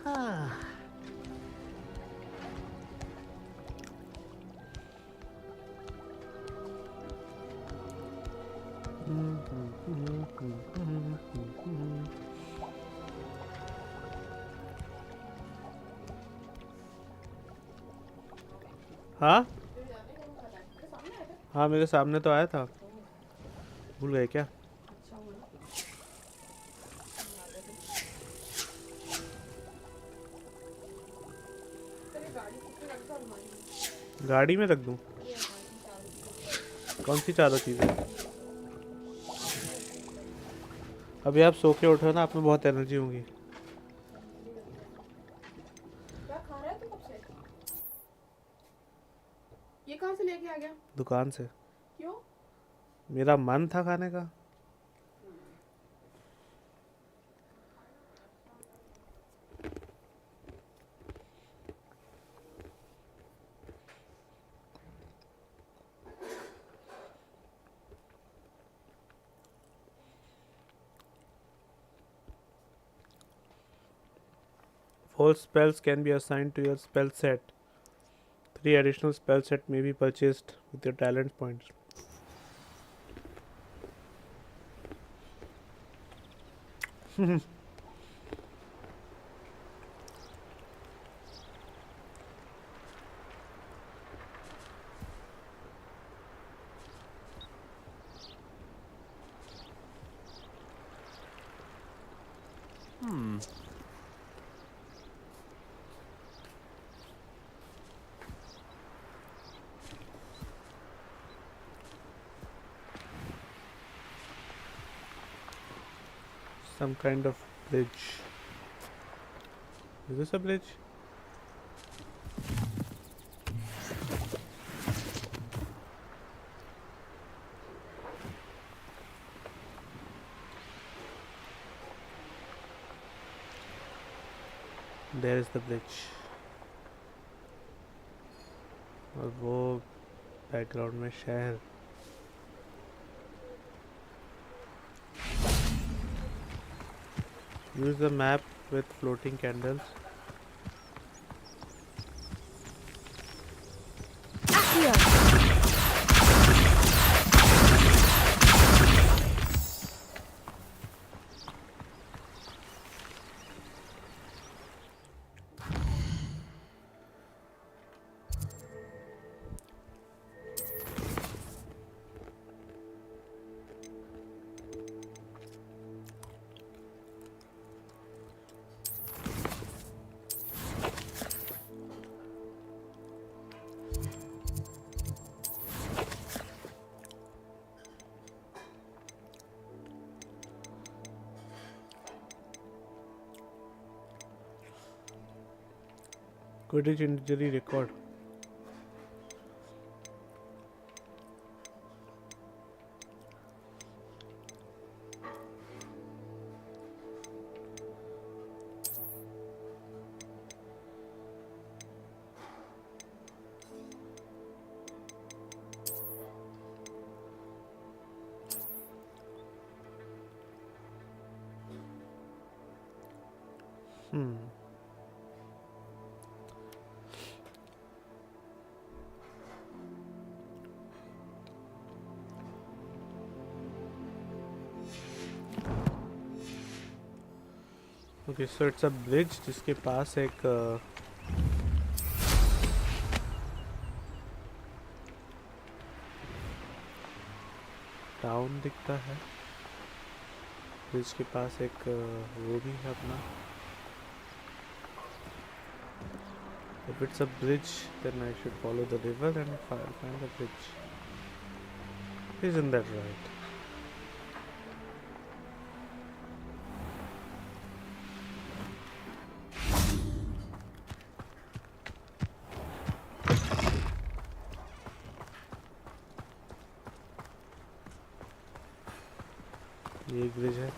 हाँ। हाँ हाँ, मेरे सामने तो आया था। भूल गए क्या? गाड़ी में रख दूं? कौन सी चारों चीज़ें? अभी आप सो के उठो ना, आप में बहुत एनर्जी होगी। क्या खा रहा है तू कब से? ये कहाँ से लेके आ गया? दुकान से। क्यों? मेरा मन था खाने का। Four spells can be assigned to your spell set. 3 additional spell set may be purchased with your talent points. Some kind of bridge. Is this a bridge? There is the bridge. और वो background में शहर। Use the map with floating candles. Quidditch injury record. Okay, so it's a bridge जिसके पास एक town दिखता है। Bridge के पास एक वो भी है अपना। If it's a bridge, then I should follow the river and find the bridge. Isn't that right? ये एक ब्रिज है।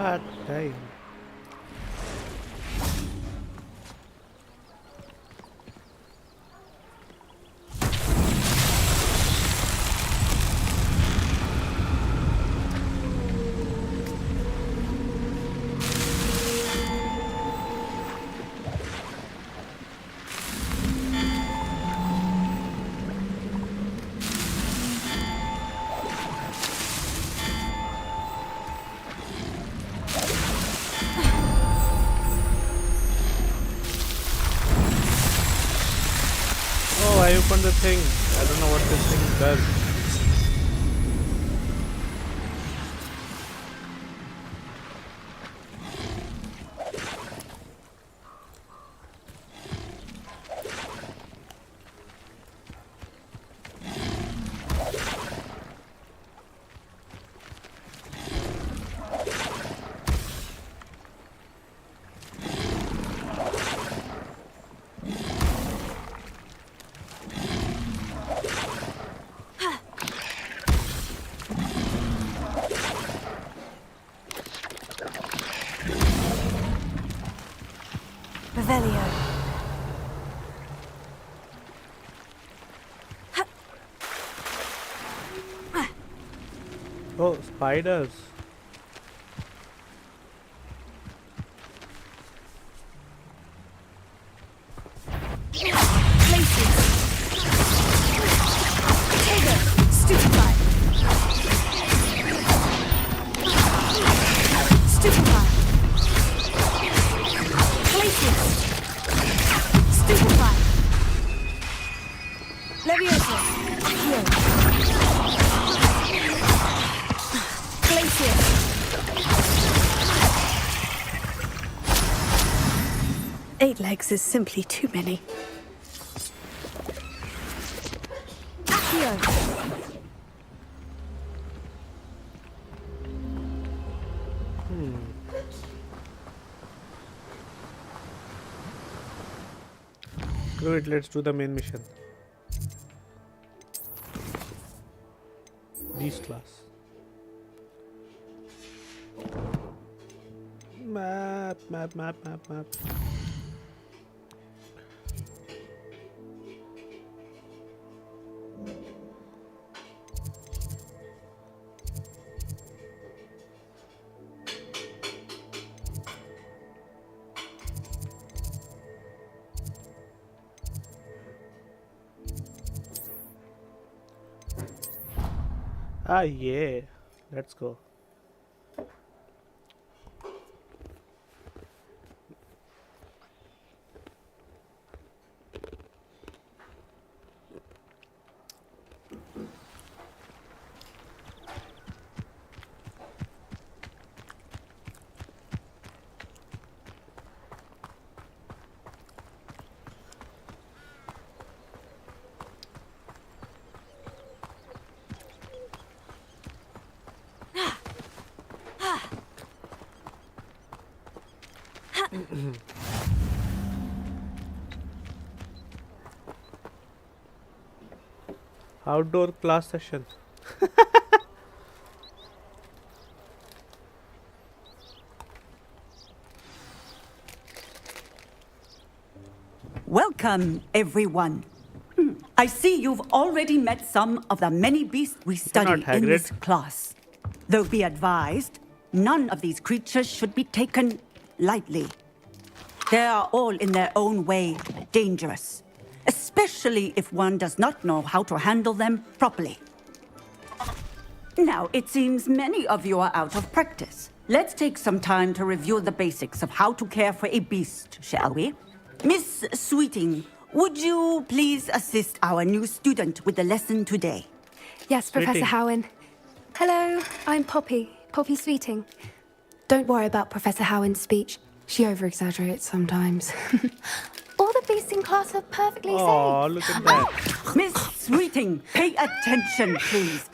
What time? Oh, I opened the thing. I don't know what this thing does. Revelio. Oh, spiders. Places. Trigger. Stupefy. Stupefy. Places. Stupefy. Leviosa. Accio. Places. 8 legs is simply too many. Accio. Do it, let's do the main mission. Beast class. Map. Ah, yeah. Let's go. Outdoor class session. Welcome, everyone. I see you've already met some of the many beasts we study not in this Hagrid. class. Though be advised, none of these creatures should be taken lightly. They are all in their own way dangerous, especially if one does not know how to handle them properly. Now, it seems many of you are out of practice. Let's take some time to review the basics of how to care for a beast, shall we? Miss Sweeting, would you please assist our new student with the lesson today? Yes, Professor Sweeting. Howen. Hello, I'm Poppy Sweeting. Don't worry about Professor Howen's speech. She over-exaggerates sometimes. All the beasts in class are perfectly Oh, safe. look at that. Miss Sweeting, pay attention, please.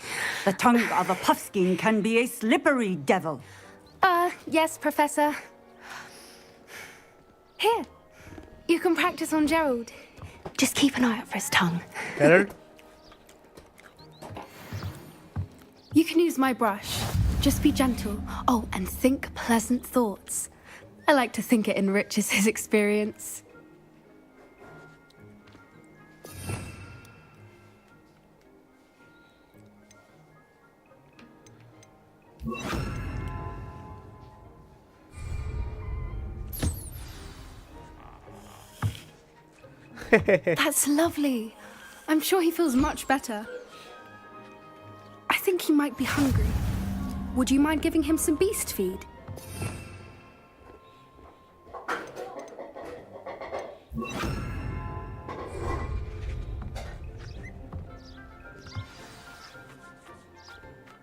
The tongue of a puffskein can be a slippery devil. Yes, Professor. Here, you can practice on Gerald. Just keep an eye out for his tongue. Gerald? You can use my brush. Just be gentle. Oh, and think pleasant thoughts. I like to think it enriches his experience. That's lovely. I'm sure he feels much better. I think he might be hungry. Would you mind giving him some beast feed?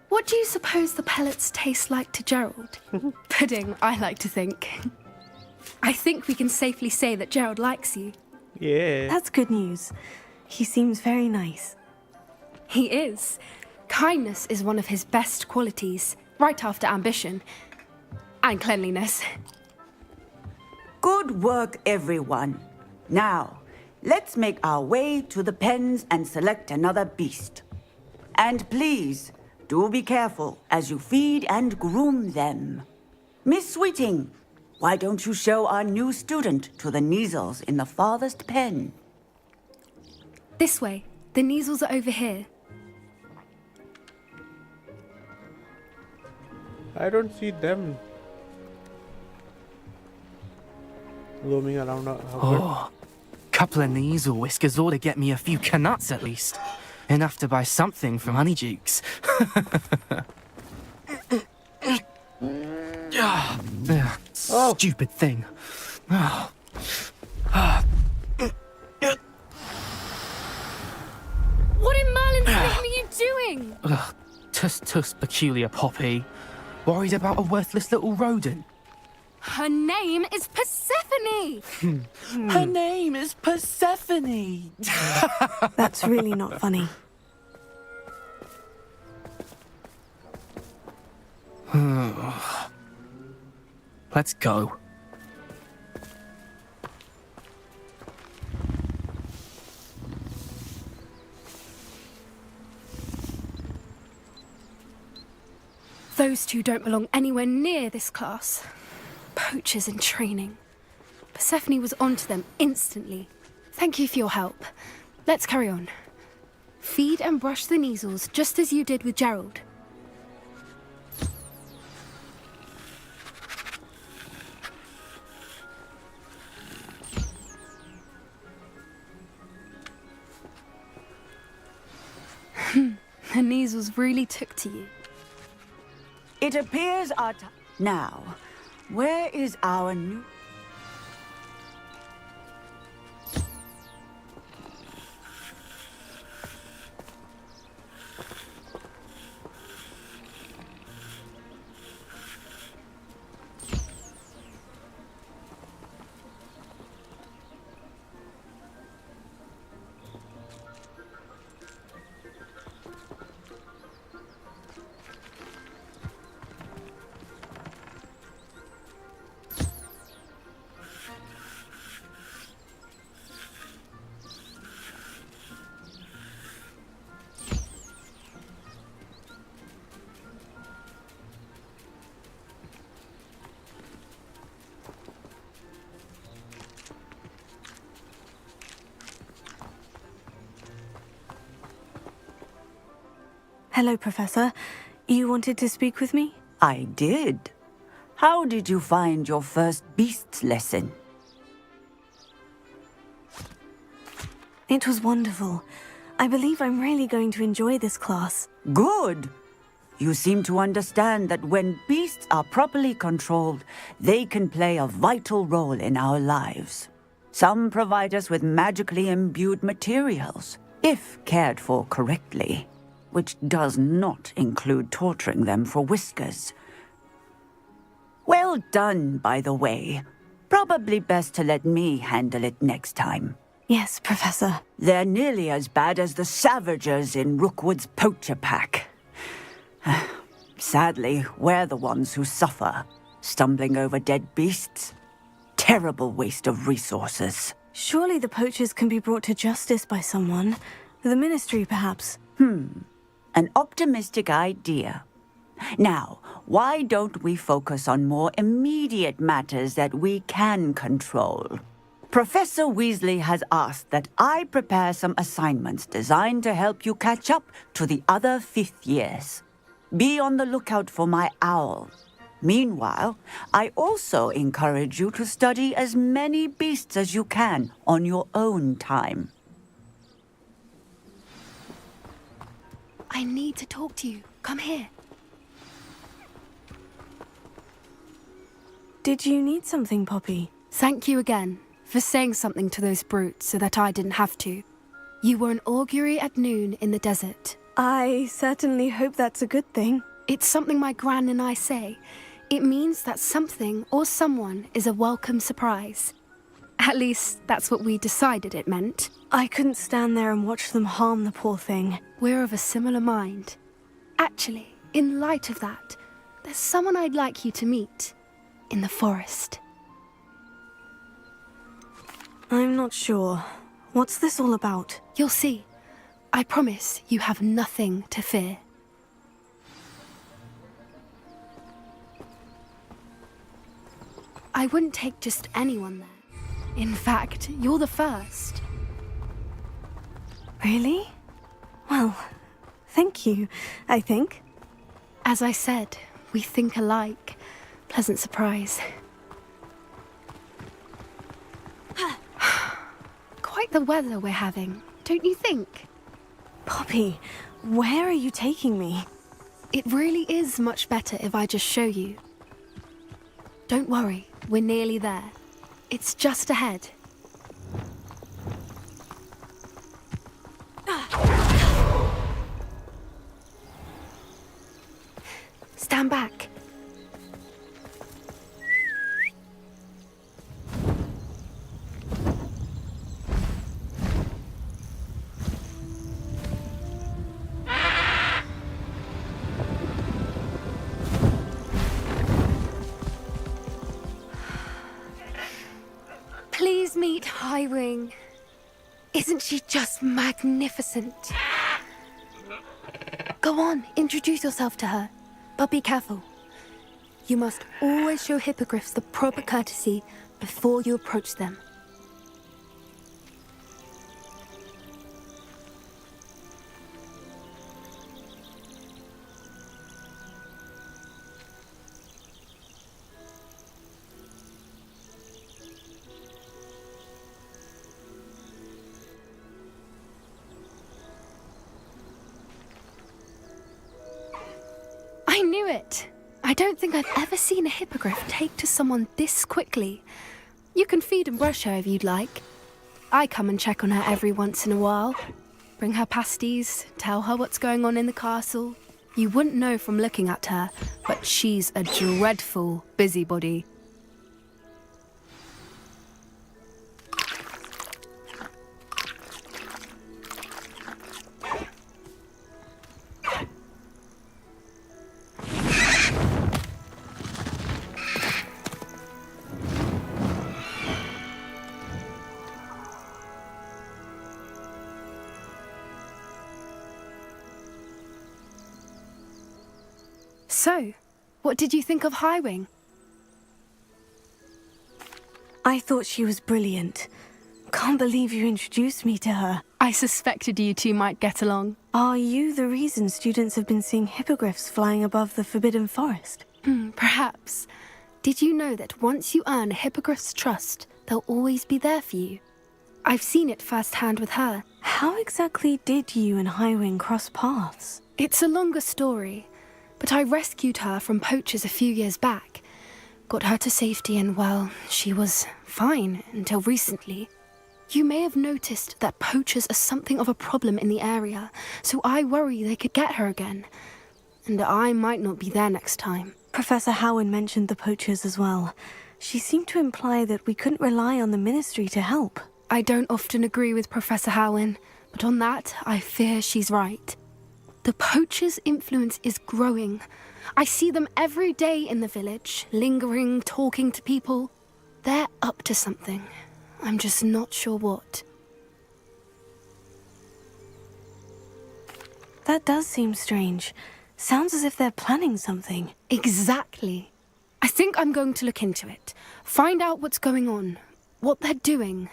What do you suppose the pellets taste like to Gerald? Pudding, I like to think. I think we can safely say that Gerald likes you. Yeah. That's good news. He seems very nice. He is. Kindness is one of his best qualities, right after ambition. And cleanliness. Good work, everyone. Now, let's make our way to the pens and select another beast. And please, do be careful as you feed and groom them. Miss Sweeting, why don't you show our new student to the Neasels in the farthest pen? This way. The Neasels are over here. I don't see them roaming around. Oh, couple of Neasel whiskers ought to get me a few canuts at least. Enough to buy something from Honeydukes. Oh. Stupid thing. What in Merlin's name are you doing? Tuss, peculiar Poppy. Worried about a worthless little rodent. Her name is Persephone! Her name is Persephone. That's really not funny. Let's go. Those two don't belong anywhere near this class. Poachers in training. Persephone was onto them instantly. Thank you for your help. Let's carry on. Feed and brush the Neasels just as you did with Gerald. The Neasels really took to you. It appears our time. Now, where is our new... Hello, Professor. You wanted to speak with me? I did. How did you find your first beasts lesson? It was wonderful. I believe I'm really going to enjoy this class. Good. You seem to understand that when beasts are properly controlled, they can play a vital role in our lives. Some provide us with magically imbued materials, if cared for correctly, which does not include torturing them for whiskers. Well done, by the way. Probably best to let me handle it next time. Yes, Professor. They're nearly as bad as the Savagers in Rookwood's poacher pack. Sadly, we're the ones who suffer, stumbling over dead beasts. Terrible waste of resources. Surely the poachers can be brought to justice by someone. The Ministry, perhaps. An optimistic idea. Now, why don't we focus on more immediate matters that we can control? Professor Weasley has asked that I prepare some assignments designed to help you catch up to the other fifth years. Be on the lookout for my owl. Meanwhile, I also encourage you to study as many beasts as you can on your own time. I need to talk to you. Come here. Did you need something, Poppy? Thank you again for saying something to those brutes so that I didn't have to. You were an augury at noon in the desert. I certainly hope that's a good thing. It's something my gran and I say. It means that something or someone is a welcome surprise. At least, that's what we decided it meant. I couldn't stand there and watch them harm the poor thing. We're of a similar mind. Actually, in light of that, there's someone I'd like you to meet. In the forest. I'm not sure. What's this all about? You'll see. I promise you have nothing to fear. I wouldn't take just anyone there. In fact, you're the first. Really? Well, thank you, I think. As I said, we think alike. Pleasant surprise. Quite the weather we're having, don't you think? Poppy, where are you taking me? It really is much better if I just show you. Don't worry, we're nearly there. It's just ahead. Stand back. Please meet Highwing. Isn't she just magnificent? Go on, introduce yourself to her. But be careful. You must always show hippogriffs the proper courtesy before you approach them. I knew it! I don't think I've ever seen a hippogriff take to someone this quickly. You can feed and brush her if you'd like. I come and check on her every once in a while. Bring her pasties, tell her what's going on in the castle. You wouldn't know from looking at her, but she's a dreadful busybody. So, what did you think of Highwing? I thought she was brilliant. Can't believe you introduced me to her. I suspected you two might get along. Are you the reason students have been seeing hippogriffs flying above the Forbidden Forest? Perhaps. Did you know that once you earn a hippogriff's trust, they'll always be there for you? I've seen it firsthand with her. How exactly did you and Highwing cross paths? It's a longer story, but I rescued her from poachers a few years back. Got her to safety and, well, she was fine until recently. You may have noticed that poachers are something of a problem in the area, so I worry they could get her again. And I might not be there next time. Professor Howin mentioned the poachers as well. She seemed to imply that we couldn't rely on the Ministry to help. I don't often agree with Professor Howin, but on that, I fear she's right. The poachers' influence is growing. I see them every day in the village, lingering, talking to people. They're up to something. I'm just not sure what. That does seem strange. Sounds as if they're planning something. Exactly. I think I'm going to look into it. Find out what's going on, what they're doing.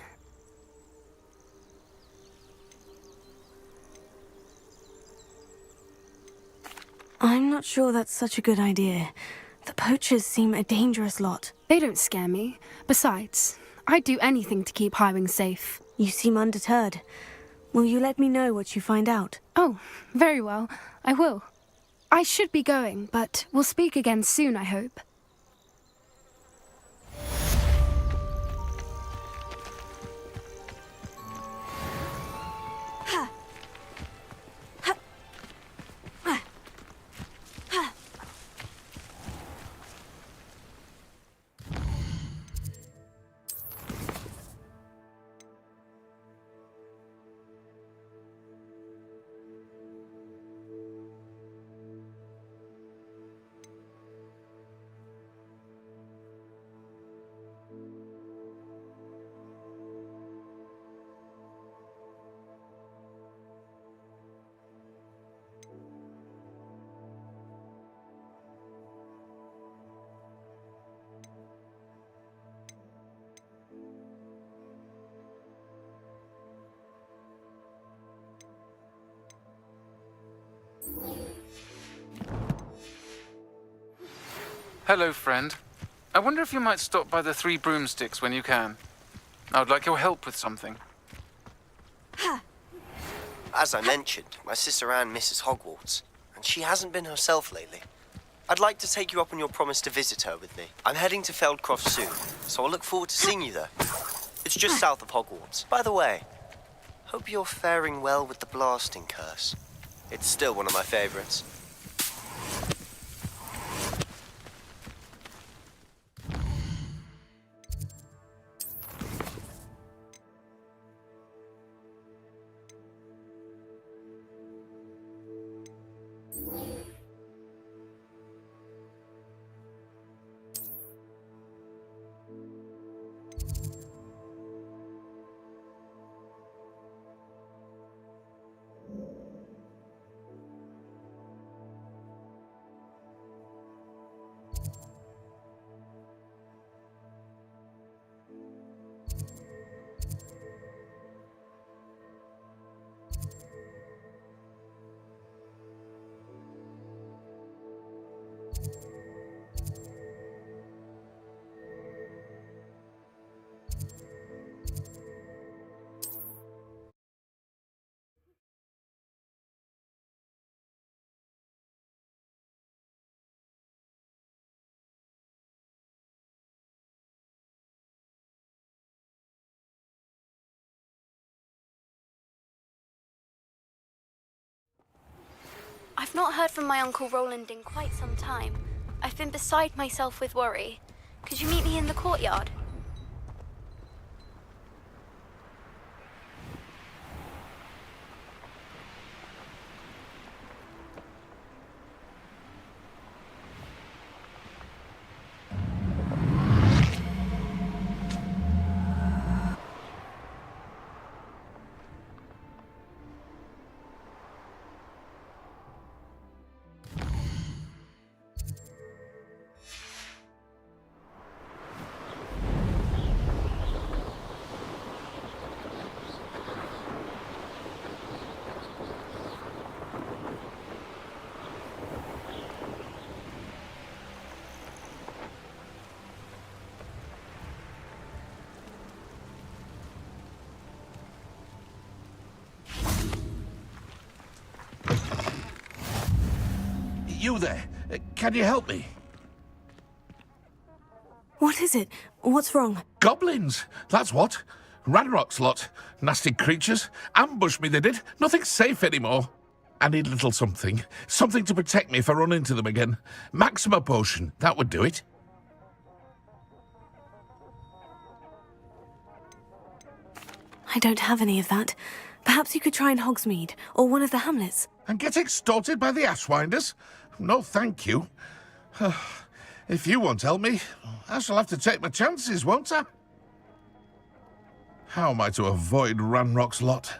I'm not sure that's such a good idea. The poachers seem a dangerous lot. They don't scare me. Besides, I'd do anything to keep Highwing safe. You seem undeterred. Will you let me know what you find out? Oh, very well. I will. I should be going, but we'll speak again soon, I hope. Hello, friend. I wonder if you might stop by the Three Broomsticks when you can. I would like your help with something. As I mentioned, my sister Anne misses Hogwarts, and she hasn't been herself lately. I'd like to take you up on your promise to visit her with me. I'm heading to Feldcroft soon, so I'll look forward to seeing you there. It's just south of Hogwarts. By the way, hope you're faring well with the blasting curse. It's still one of my favorites. I've not heard from my Uncle Roland in quite some time. I've been beside myself with worry. Could you meet me in the courtyard? You there? Can you help me? What is it? What's wrong? Goblins! That's what. Ranrock's lot. Nasty creatures. Ambushed me, they did. Nothing's safe anymore. I need a little something. Something to protect me if I run into them again. Maxima potion. That would do it. I don't have any of that. Perhaps you could try in Hogsmeade, or one of the hamlets. And get extorted by the Ashwinders? No, thank you. If you won't help me, I shall have to take my chances, won't I? How am I to avoid Ranrock's lot?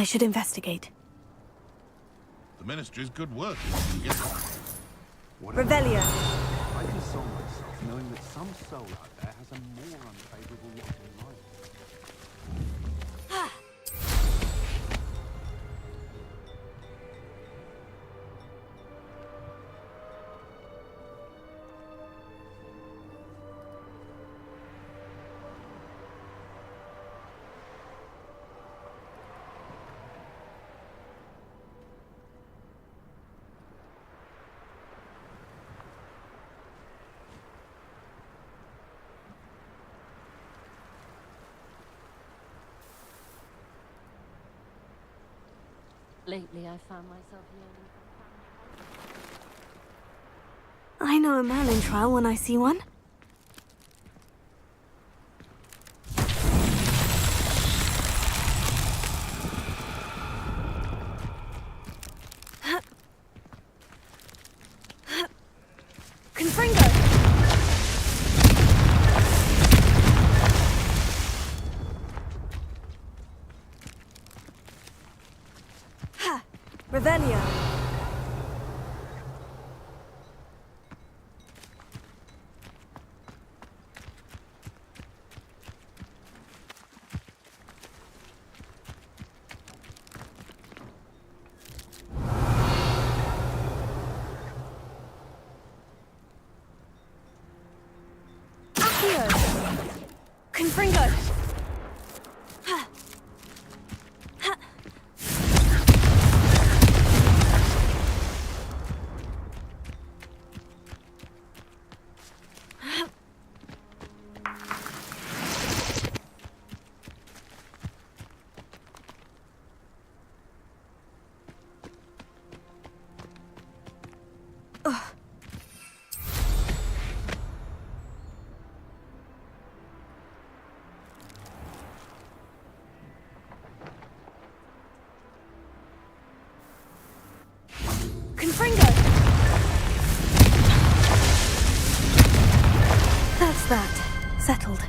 I should investigate. The Ministry's good work. Yes. Revelio. I console myself knowing that some soul out there has a more unfavorable lot in life. Lately, I found myself yearning. I know a man in trial when I see one. Confringo! Ha! Revelio! Accio! Confringo! Ha! Ha! Confringo! That's that. Settled.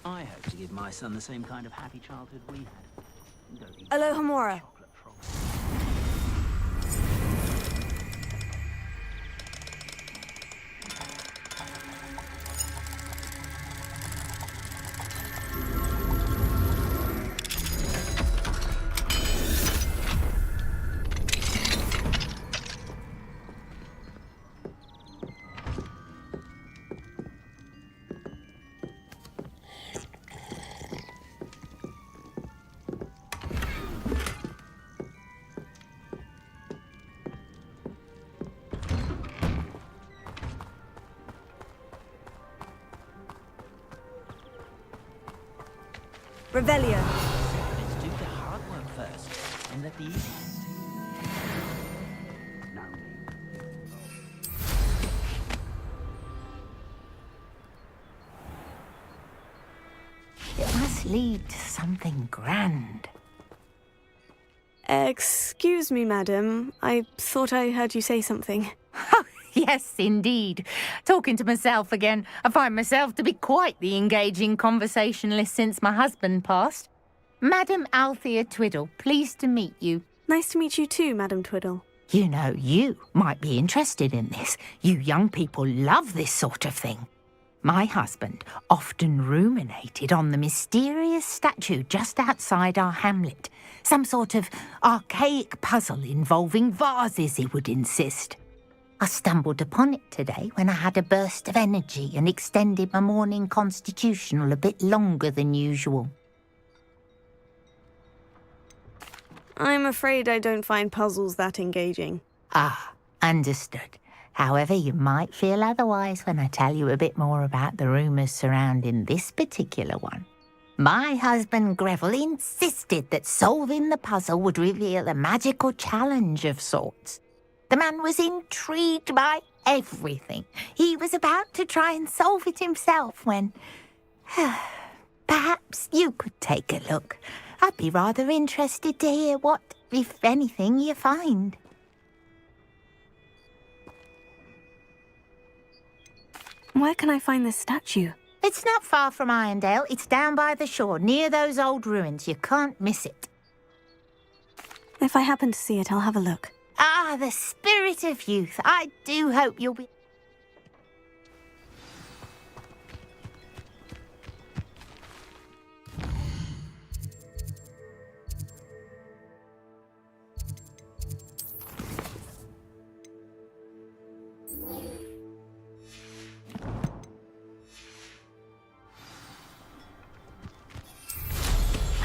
I hope to give my son the same kind of happy childhood we had. Don't eat Aloha Mora. chocolate frog. Revelio. Let's do the hard work first, and let the easy ones take. Now It must lead to something grand. Excuse me, madam. I thought I heard you say something. Oh, Yes, indeed. Talking to myself again. I find myself to be quite the engaging conversationalist since my husband passed. Madam Althea Twiddle, pleased to meet you. Nice to meet you too, Madam Twiddle. You know, you might be interested in this. You young people love this sort of thing. My husband often ruminated on the mysterious statue just outside our hamlet. Some sort of archaic puzzle involving vases, he would insist. I stumbled upon it today when I had a burst of energy and extended my morning constitutional a bit longer than usual. I'm afraid I don't find puzzles that engaging. Ah, understood. However, you might feel otherwise when I tell you a bit more about the rumours surrounding this particular one. My husband Greville insisted that solving the puzzle would reveal a magical challenge of sorts. The man was intrigued by everything. He was about to try and solve it himself when... Perhaps you could take a look. I'd be rather interested to hear what, if anything, you find. Where can I find this statue? It's not far from Irondale. It's down by the shore, near those old ruins. You can't miss it. If I happen to see it, I'll have a look. Ah, the spirit of youth. I do hope you'll be...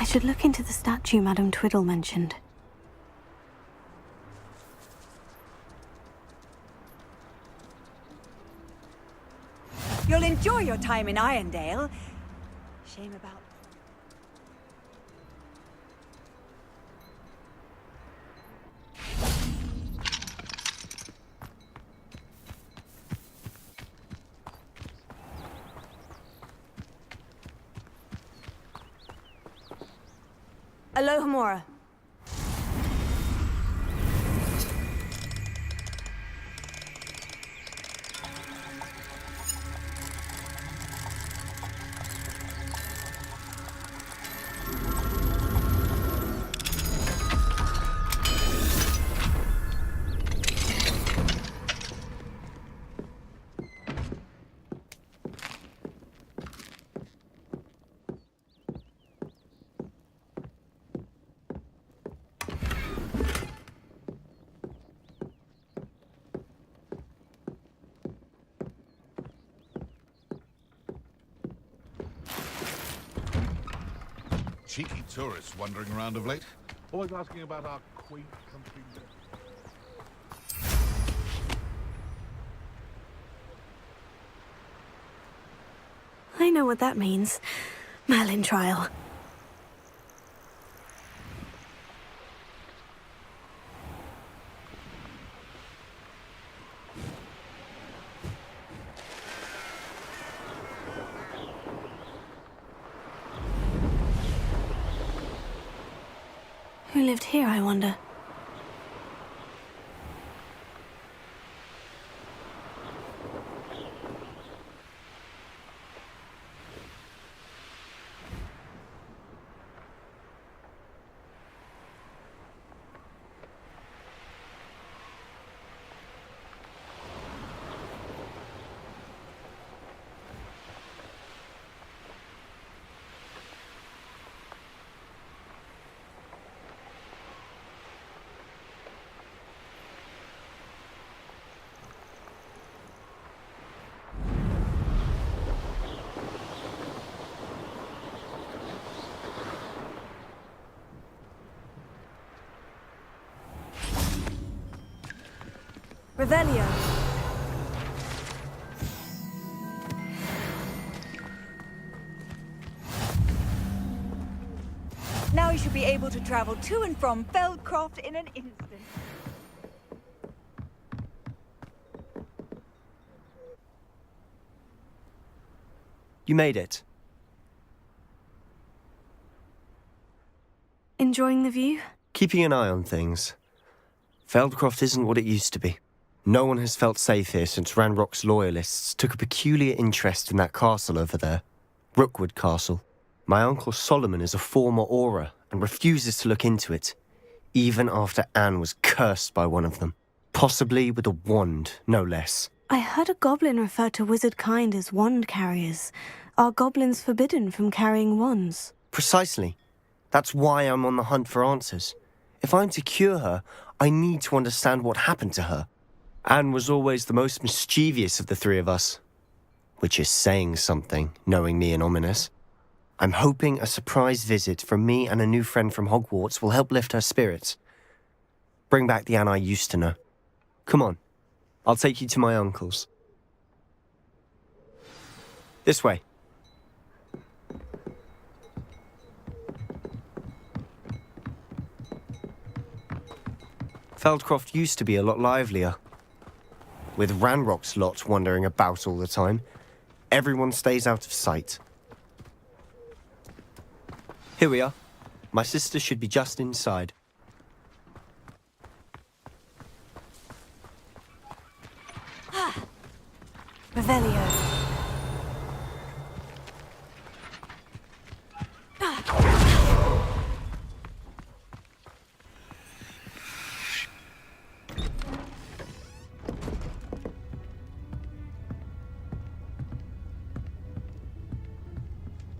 I should look into the statue Madam Twiddle mentioned. You'll enjoy your time in Irondale. Shame about... Alohomora. Cheeky tourists wandering around of late. Always asking about our quaint country. I know what that means. Merlin trial. Who lived here, I wonder? Revelio. Now you should be able to travel to and from Feldcroft in an instant. You made it. Enjoying the view? Keeping an eye on things. Feldcroft isn't what it used to be. No one has felt safe here since Ranrock's loyalists took a peculiar interest in that castle over there. Rookwood Castle. My Uncle Solomon is a former Auror and refuses to look into it, even after Anne was cursed by one of them. Possibly with a wand, no less. I heard a goblin refer to wizard kind as wand carriers. Are goblins forbidden from carrying wands? Precisely. That's why I'm on the hunt for answers. If I'm to cure her, I need to understand what happened to her. Anne was always the most mischievous of the three of us. Which is saying something, knowing me and Ominous. I'm hoping a surprise visit from me and a new friend from Hogwarts will help lift her spirits. Bring back the Anne I used to know. Come on, I'll take you to my uncle's. This way. Feldcroft used to be a lot livelier. With Ranrock's lot wandering about all the time, everyone stays out of sight. Here we are. My sister should be just inside. Revelio.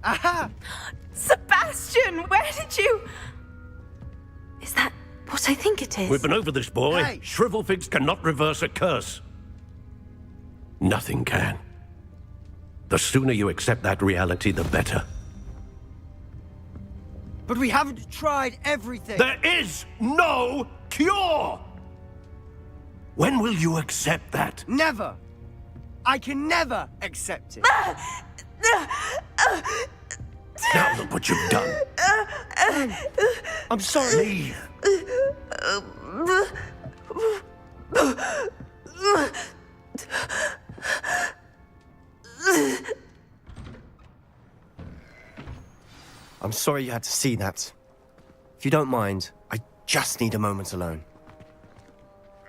Aha! Sebastian, where did you... Is that what I think it is? We've been over this, boy. Hey. Shrivelfigs cannot reverse a curse. Nothing can. The sooner you accept that reality, the better. But we haven't tried everything. There is no cure! When will you accept that? Never. I can never accept it. Now look what you've done. I'm sorry. Leave. I'm sorry you had to see that. If you don't mind, I just need a moment alone.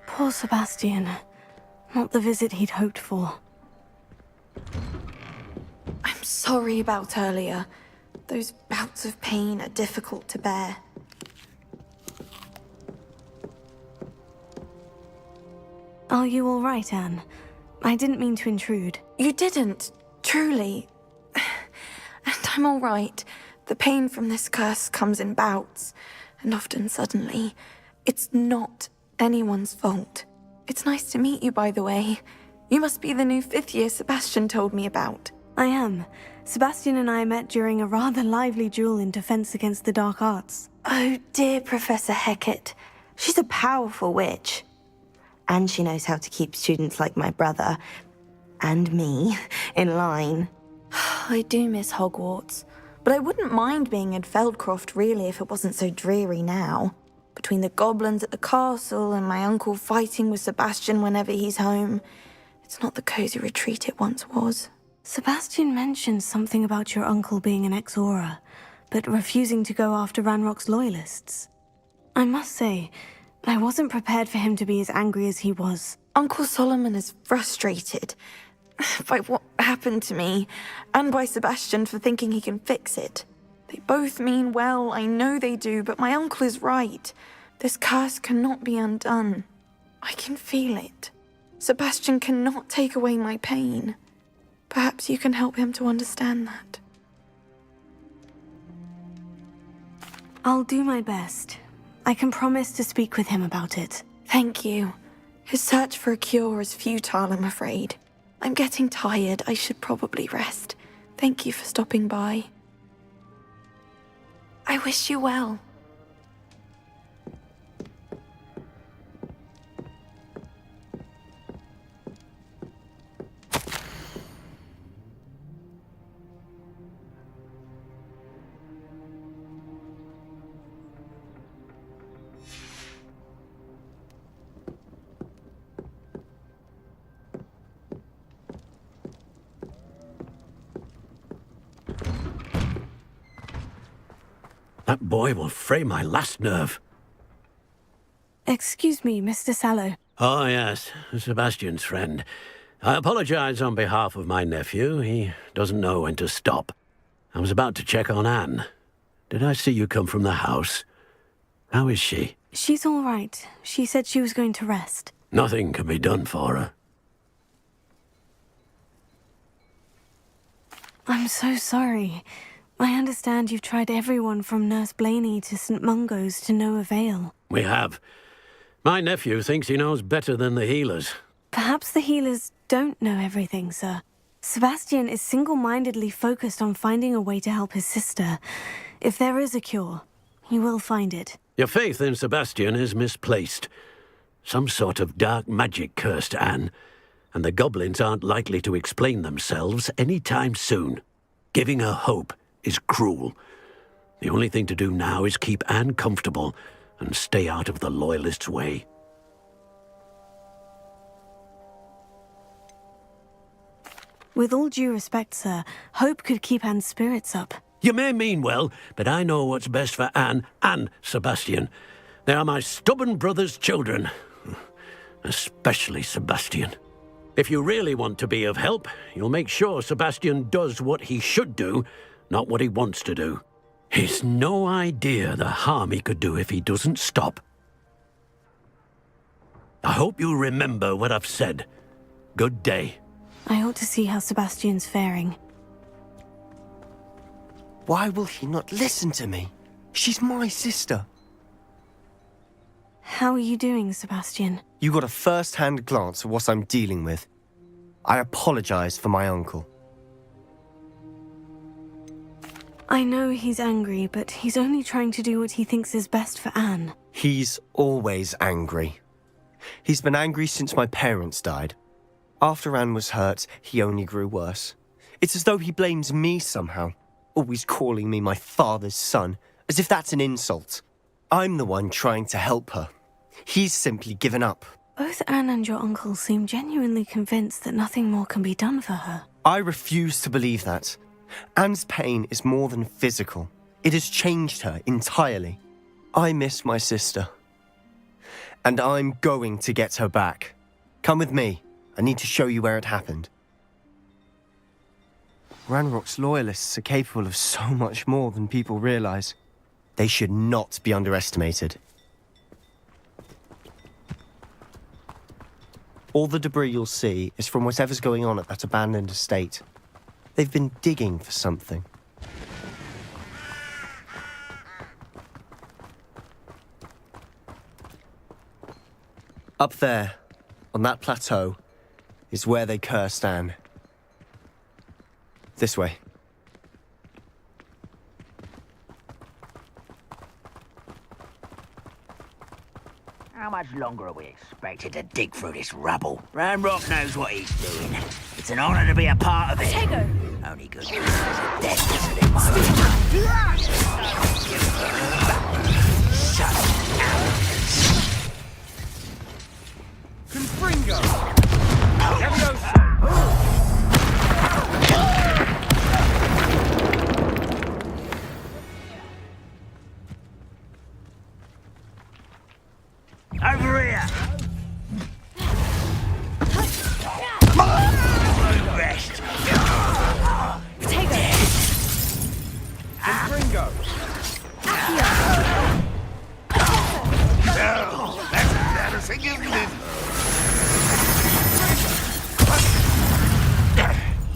Poor Sebastian. Not the visit he'd hoped for. I'm sorry about earlier. Those bouts of pain are difficult to bear. Are you all right, Anne? I didn't mean to intrude. You didn't, truly. And I'm all right. The pain from this curse comes in bouts, and often suddenly. It's not anyone's fault. It's nice to meet you, by the way. You must be the new 5th year Sebastian told me about. I am. Sebastian and I met during a rather lively duel in defense against the dark arts. Oh, dear Professor Hecat. She's a powerful witch. And she knows how to keep students like my brother, and me, in line. I do miss Hogwarts, but I wouldn't mind being in Feldcroft, really, if it wasn't so dreary now. Between the goblins at the castle and my uncle fighting with Sebastian whenever he's home, it's not the cozy retreat it once was. Sebastian mentioned something about your uncle being an ex-Auror, but refusing to go after Ranrock's loyalists. I must say, I wasn't prepared for him to be as angry as he was. Uncle Solomon is frustrated by what happened to me, and by Sebastian for thinking he can fix it. They both mean well, I know they do, but my uncle is right. This curse cannot be undone. I can feel it. Sebastian cannot take away my pain. Perhaps you can help him to understand that. I'll do my best. I can promise to speak with him about it. Thank you. His search for a cure is futile, I'm afraid. I'm getting tired. I should probably rest. Thank you for stopping by. I wish you well. That boy will fray my last nerve. Excuse me, Mr. Sallow. Oh, yes, Sebastian's friend. I apologize on behalf of my nephew. He doesn't know when to stop. I was about to check on Anne. Did I see you come from the house? How is she? She's all right. She said she was going to rest. Nothing can be done for her. I'm so sorry. I understand you've tried everyone from Nurse Blaney to St. Mungo's to no avail. We have. My nephew thinks he knows better than the healers. Perhaps the healers don't know everything, sir. Sebastian is single-mindedly focused on finding a way to help his sister. If there is a cure, he will find it. Your faith in Sebastian is misplaced. Some sort of dark magic cursed Anne, and the goblins aren't likely to explain themselves any time soon. Giving her hope is cruel. The only thing to do now is keep Anne comfortable and stay out of the Loyalists' way. With all due respect, sir, hope could keep Anne's spirits up. You may mean well, but I know what's best for Anne and Sebastian. They are my stubborn brother's children. Especially Sebastian. If you really want to be of help, you'll make sure Sebastian does what he should do, not what he wants to do. He's no idea the harm he could do if he doesn't stop. I hope you'll remember what I've said. Good day. I ought to see how Sebastian's faring. Why will he not listen to me? She's my sister. How are you doing, Sebastian? You got a first-hand glance at what I'm dealing with. I apologize for my uncle. I know he's angry, but he's only trying to do what he thinks is best for Anne. He's always angry. He's been angry since my parents died. After Anne was hurt, he only grew worse. It's as though he blames me somehow, always calling me my father's son, as if that's an insult. I'm the one trying to help her. He's simply given up. Both Anne and your uncle seem genuinely convinced that nothing more can be done for her. I refuse to believe that. Anne's pain is more than physical. It has changed her entirely. I miss my sister. And I'm going to get her back. Come with me. I need to show you where it happened. Ranrock's Loyalists are capable of so much more than people realize. They should not be underestimated. All the debris you'll see is from whatever's going on at that abandoned estate. They've been digging for something. Up there, on that plateau, is where they cursed Anne. This way. How much longer are we expected to dig through this rubble? Ranrock knows what he's doing. It's an honor to be a part of it. Tego! Only good news is a dead lizard in my room. Shut up. Confringo! Over here! Rest! Confringo! That's embarrassing, isn't it?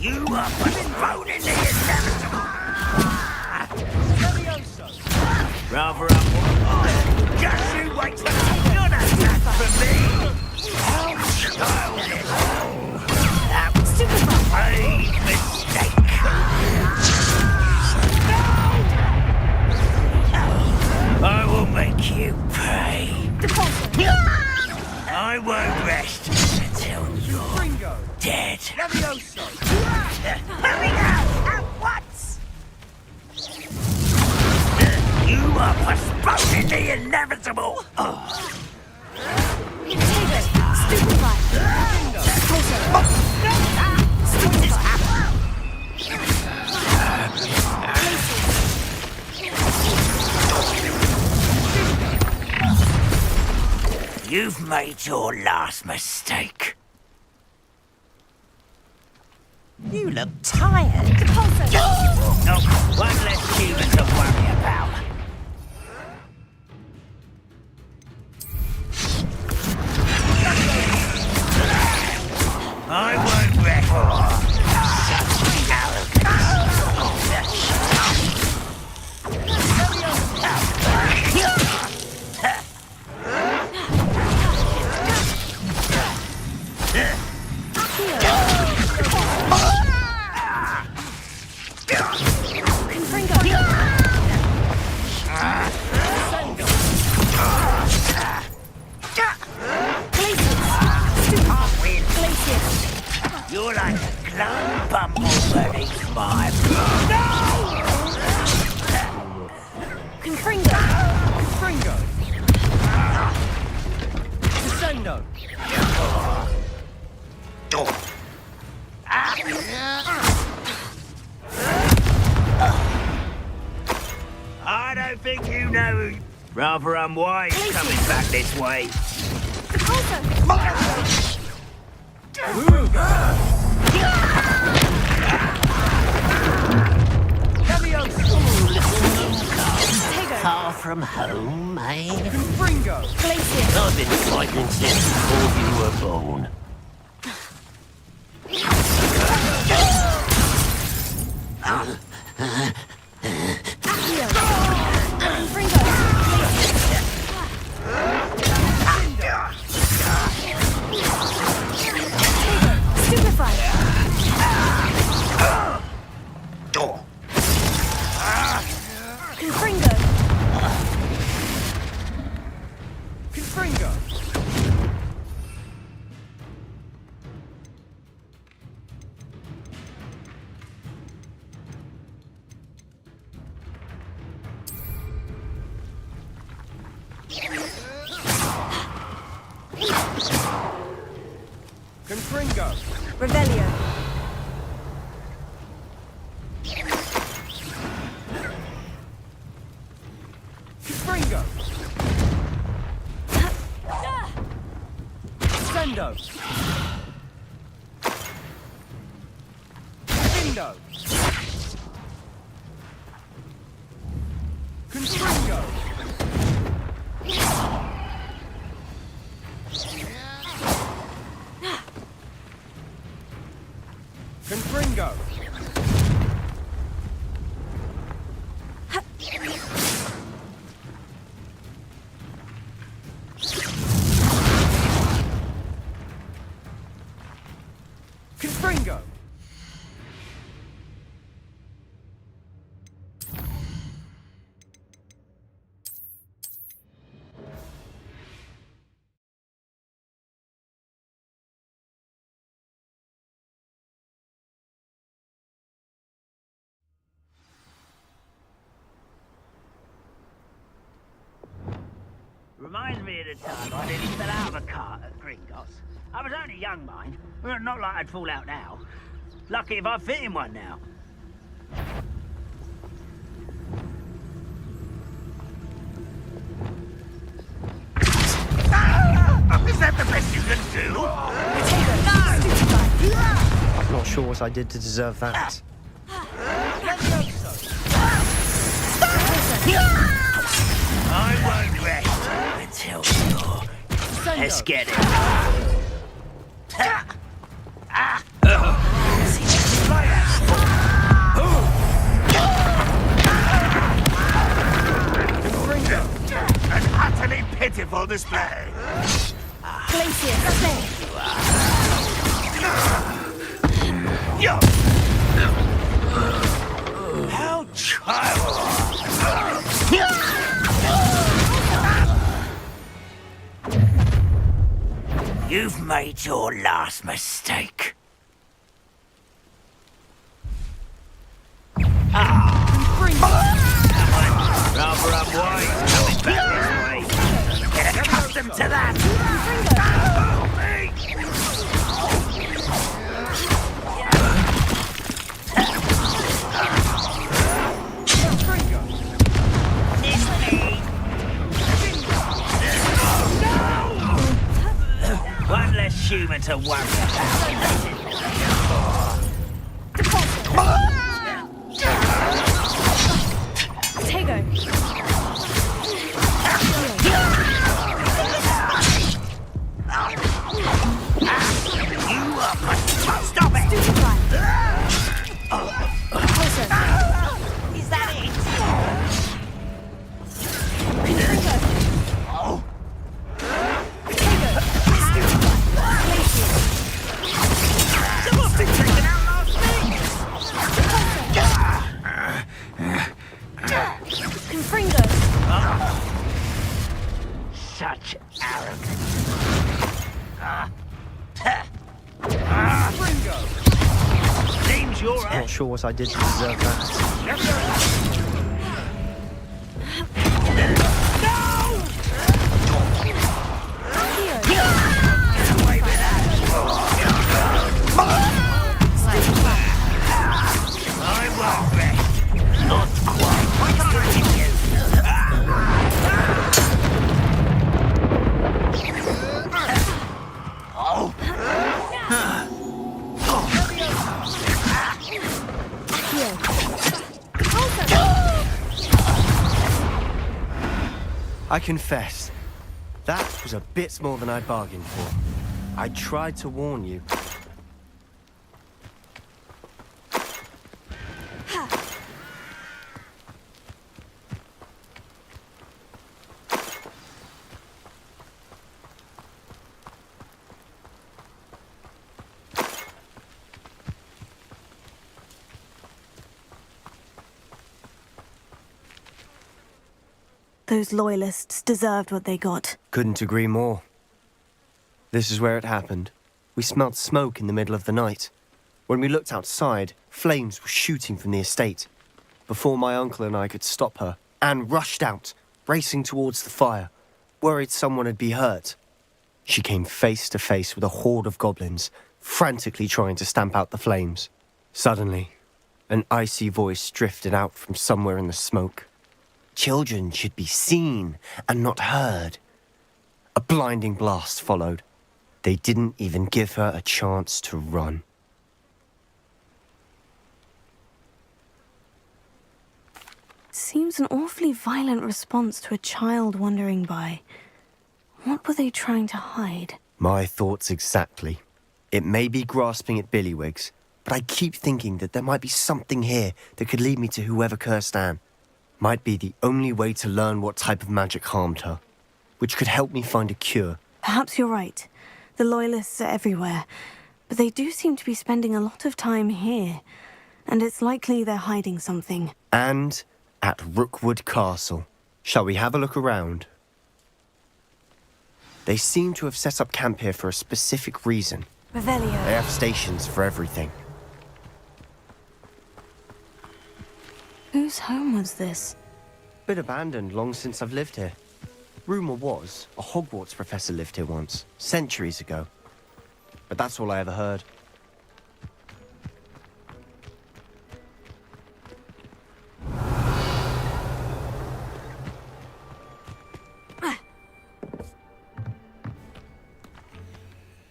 You are postponing the inevitable! Rather up. Just you wait for none of that for me! How childish! That was a mistake! I will make you pay! I won't rest until you're dead! Hurry now! At once! You are postponing the inevitable! You've made your last mistake. You look tired. Oh, one less human to worry about. I won't record such You're like a glum bumblebee, my No! Confringo! Confringo! Descendo! I don't think you know. Rather unwise coming back this way. Far from home, eh? Confringo! I've been fighting since before you were born. Confringo! Revelio. Confringo! Sendo! Findo! Confringo! Confringo! Confringo! Reminds me of the time I nearly fell out of a cart at Gringotts. I was only young, mind. Well, not like I'd fall out now. Lucky if I fit in one now. Is that the best you can do? I'm not sure what I did to deserve that. I won't rest until you're... Let's get it. An utterly pitiful display. How childish! You've made your last mistake. Rather unwise coming back this way. Get accustomed to that. never to worry Tego. Stop it! Closer. Is that it? Confringo. Such arrogance. Seems you're Not sure what I did to deserve that. I confess, that was a bit more than I'd bargained for. I tried to warn you. Those loyalists deserved what they got. Couldn't agree more. This is where it happened. We smelled smoke in the middle of the night. When we looked outside, flames were shooting from the estate. Before my uncle and I could stop her, Anne rushed out, racing towards the fire, worried someone had been hurt. She came face to face with a horde of goblins, frantically trying to stamp out the flames. Suddenly, an icy voice drifted out from somewhere in the smoke. Children should be seen and not heard. A blinding blast followed. They didn't even give her a chance to run. Seems an awfully violent response to a child wandering by. What were they trying to hide? My thoughts exactly. It may be grasping at Billywigs, but I keep thinking that there might be something here that could lead me to whoever cursed Anne. Might be the only way to learn what type of magic harmed her, which could help me find a cure. Perhaps you're right. The Loyalists are everywhere, but they do seem to be spending a lot of time here, and it's likely they're hiding something. And at Rookwood Castle. Shall we have a look around? They seem to have set up camp here for a specific reason. Revelio. They have stations for everything. Whose home was this? Been abandoned long since I've lived here. Rumour was a Hogwarts professor lived here once, centuries ago. But that's all I ever heard.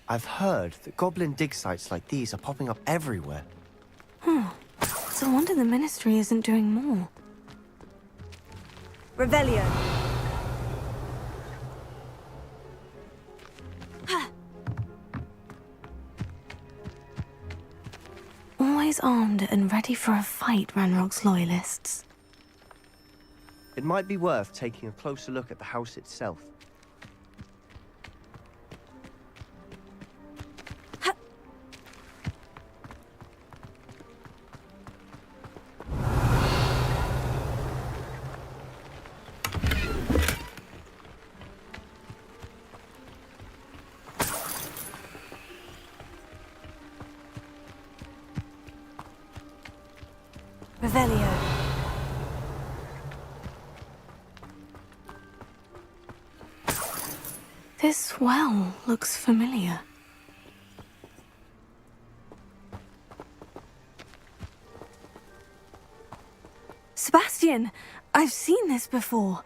I've heard that goblin dig sites like these are popping up everywhere. It's a wonder the Ministry isn't doing more. Revelio. Always armed and ready for a fight, Ranrock's Loyalists. It might be worth taking a closer look at the house itself. Revelio. This well looks familiar. Sebastian, I've seen this before.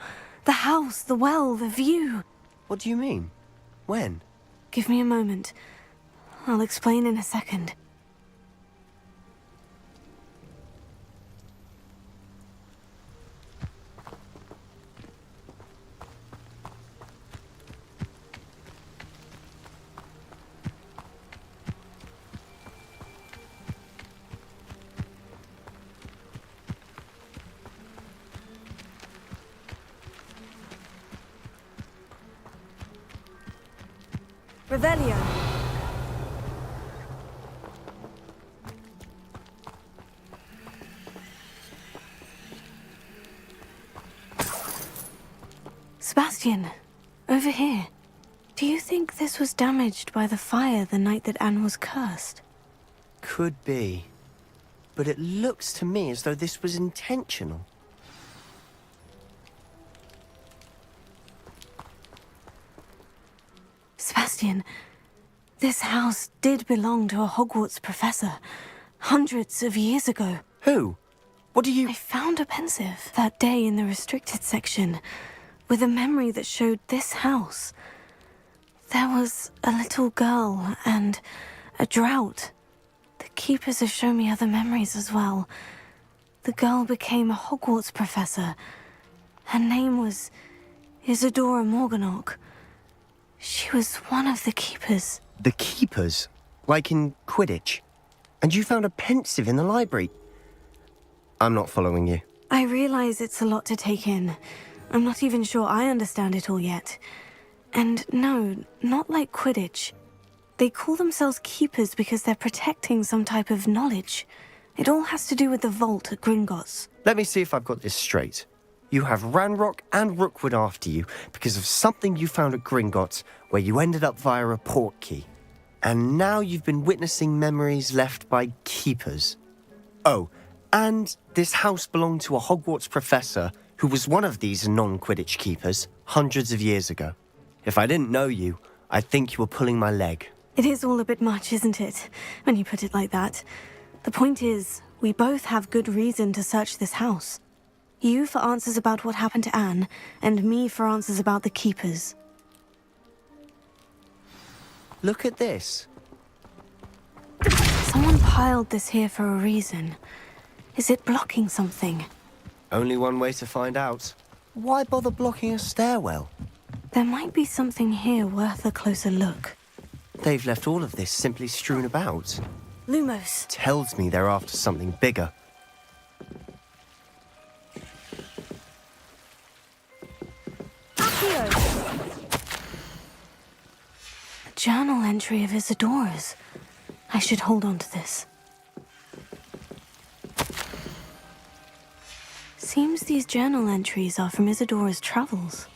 The house, the well, the view. What do you mean? When? Give me a moment. I'll explain in a second. Revelio. Sebastian, over here. Do you think this was damaged by the fire the night that Anne was cursed? Could be. But it looks to me as though this was intentional. Sebastian, this house did belong to a Hogwarts professor, hundreds of years ago. Who? What do you... I found a pensive that day in the restricted section, with a memory that showed this house. There was a little girl and a drought. The keepers have shown me other memories as well. The girl became a Hogwarts professor. Her name was Isadora Morganach. She was one of the keepers. The keepers? Like in Quidditch? And you found a pensive in the library? I'm not following you. I realize it's a lot to take in. I'm not even sure I understand it all yet. And no, not like Quidditch. They call themselves keepers because they're protecting some type of knowledge. It all has to do with the vault at Gringotts. Let me see if I've got this straight. You have Ranrock and Rookwood after you because of something you found at Gringotts where you ended up via a portkey. And now you've been witnessing memories left by keepers. Oh, and this house belonged to a Hogwarts professor who was one of these non-Quidditch keepers hundreds of years ago. If I didn't know you, I'd think you were pulling my leg. It is all a bit much, isn't it, when you put it like that? The point is, we both have good reason to search this house. You for answers about what happened to Anne, and me for answers about the keepers. Look at this. Someone piled this here for a reason. Is it blocking something? Only one way to find out. Why bother blocking a stairwell? There might be something here worth a closer look. They've left all of this simply strewn about. Lumos. Tells me they're after something bigger. A journal entry of Isadora's. I should hold on to this. Seems these journal entries are from Isadora's travels.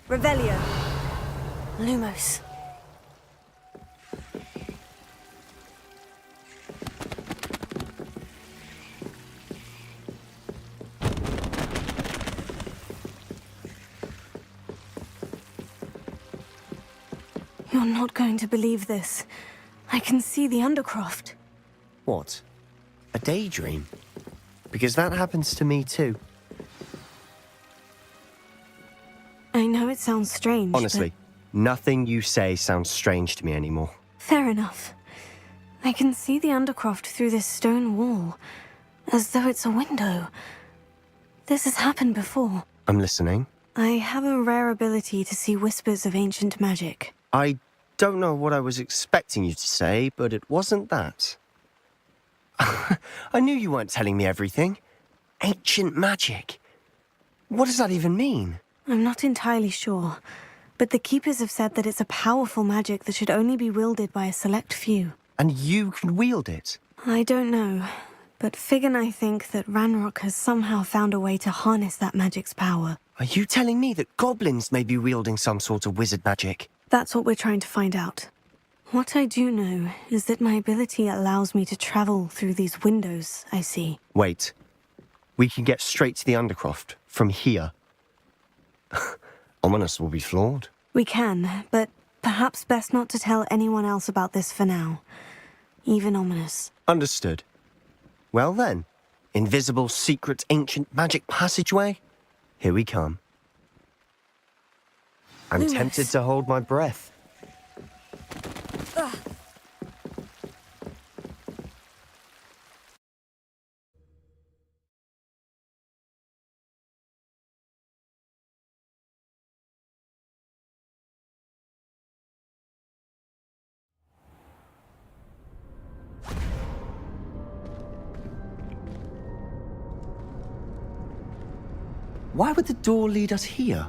Revelio. Lumos. You're not going to believe this. I can see the Undercroft. What? A daydream? Because that happens to me too. I know it sounds strange, Honestly, nothing you say sounds strange to me anymore. Fair enough. I can see the Undercroft through this stone wall, as though it's a window. This has happened before. I'm listening. I have a rare ability to see whispers of ancient magic. I don't know what I was expecting you to say, but it wasn't that. I knew you weren't telling me everything. Ancient magic. What does that even mean? I'm not entirely sure, but the Keepers have said that it's a powerful magic that should only be wielded by a select few. And you can wield it? I don't know, but Fig and I think that Ranrock has somehow found a way to harness that magic's power. Are you telling me that goblins may be wielding some sort of wizard magic? That's what we're trying to find out. What I do know is that my ability allows me to travel through these windows I see. Wait. We can get straight to the Undercroft from here. Ominous will be flawed. We can, but perhaps best not to tell anyone else about this for now. Even Ominous. Understood. Well then, invisible, secret, ancient magic passageway? Here we come. I'm Lewis. tempted to hold my breath. Why would the door lead us here?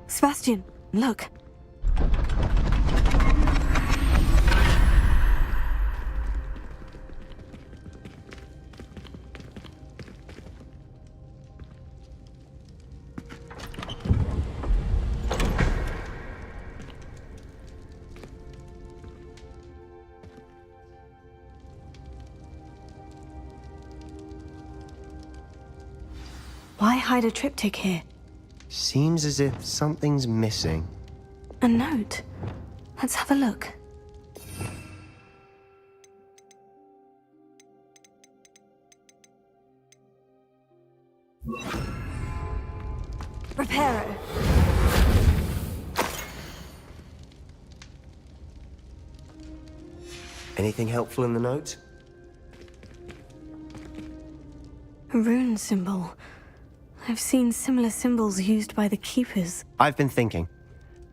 Sebastian, look. Why hide a triptych here? Seems as if something's missing. A note. Let's have a look. Reparo. Anything helpful in the note? A rune symbol. I've seen similar symbols used by the keepers. I've been thinking.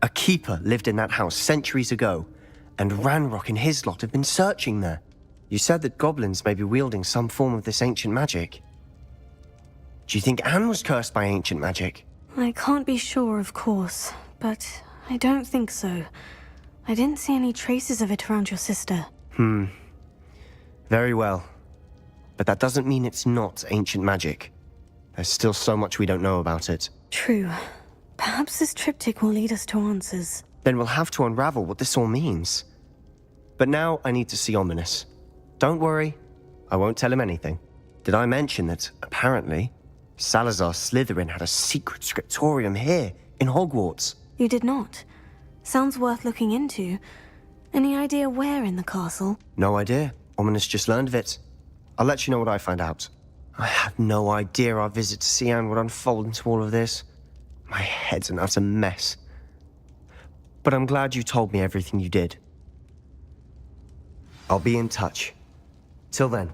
A keeper lived in that house centuries ago, and Ranrock and his lot have been searching there. You said that goblins may be wielding some form of this ancient magic. Do you think Anne was cursed by ancient magic? I can't be sure, of course, but I don't think so. I didn't see any traces of it around your sister. Very well. But that doesn't mean it's not ancient magic. There's still so much we don't know about it. True. Perhaps this triptych will lead us to answers. Then we'll have to unravel what this all means. But now I need to see Ominous. Don't worry, I won't tell him anything. Did I mention that, apparently, Salazar Slytherin had a secret scriptorium here, in Hogwarts? You did not. Sounds worth looking into. Any idea where in the castle? No idea. Ominous just learned of it. I'll let you know what I find out. I had no idea our visit to see Anne would unfold into all of this. My head's an utter mess. But I'm glad you told me everything you did. I'll be in touch. Till then.